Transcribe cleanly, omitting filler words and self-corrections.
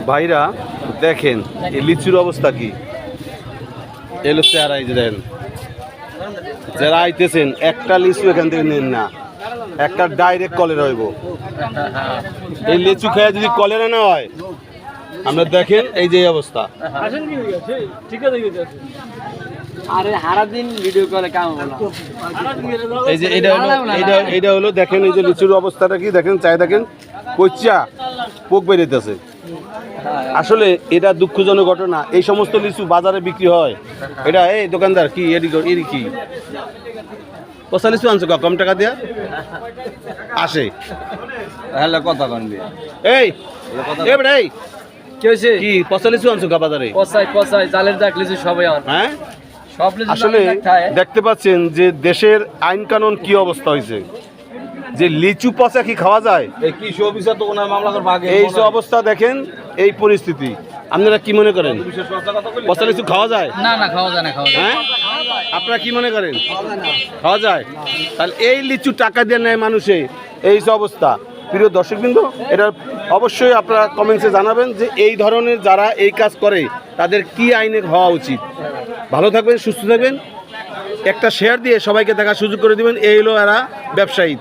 ভাইরা দেখেন এই লিচুর অবস্থা কি, এলো চেহারা এই যে দেন, যারা আইতেছেন একটা লিচু এখান থেকে নেন না, একটা ডাইরেক্ট কলেরা হইব। এই লিচু খেয়ে যদি কলেরা না হয়, আমরা দেখেন এই যে অবস্থা। আরে হারা দিন ভিডিও করে কাম হলো। এই যে এটা হলো দেখেন, এই যে লিচুর অবস্থাটা কি দেখেন, চাই দেখেন কইচা পোক বেরিয়েছে। আসলে এটা দুঃখজনক ঘটনা। এই সমস্ত লিচু বাজারে বিক্রি হয়, এটা এই দোকানদার কি এরি কি পচা লিচু আনছো কম টাকা দিয়া আসে হ্যালো কথা কনবি এই এই কি হইছে কি পচা লিচু আনছো বাজারে? পচাই জালের দাগ লিচু সবাই আন। হ্যাঁ সব লিচু আসলে দেখতে পাচ্ছেন যে দেশের আইন কানুন কি অবস্থা হয়েছে, যে লিচু পচা কি খাওয়া যায়? এই কৃষি অফিসার তো ওনার মামলা করে ভাগে এই যে অবস্থা দেখেন, এই পরিস্থিতি আপনারা কি মনে করেন? পচা লিচু খাওয়া যায়? না না খাওয়া যায় না, খাওয়া যায়। হ্যাঁ আপনারা কি মনে করেন খাওয়া যায়? তাহলে এই লিচু টাকা দিয়ে নেয় মানুষে, এই যে অবস্থা। প্রিয় দর্শকবৃন্দ, এটা অবশ্যই আপনারা কমেন্টসে জানাবেন যে এই ধরনের যারা এই কাজ করে তাদের কি আইনে হওয়া উচিত। ভালো থাকবেন, সুস্থ থাকবেন, একটা শেয়ার দিয়ে সবাইকে দেখার সুযোগ করে দিবেন। এই হলো এরা ব্যবসায়ী।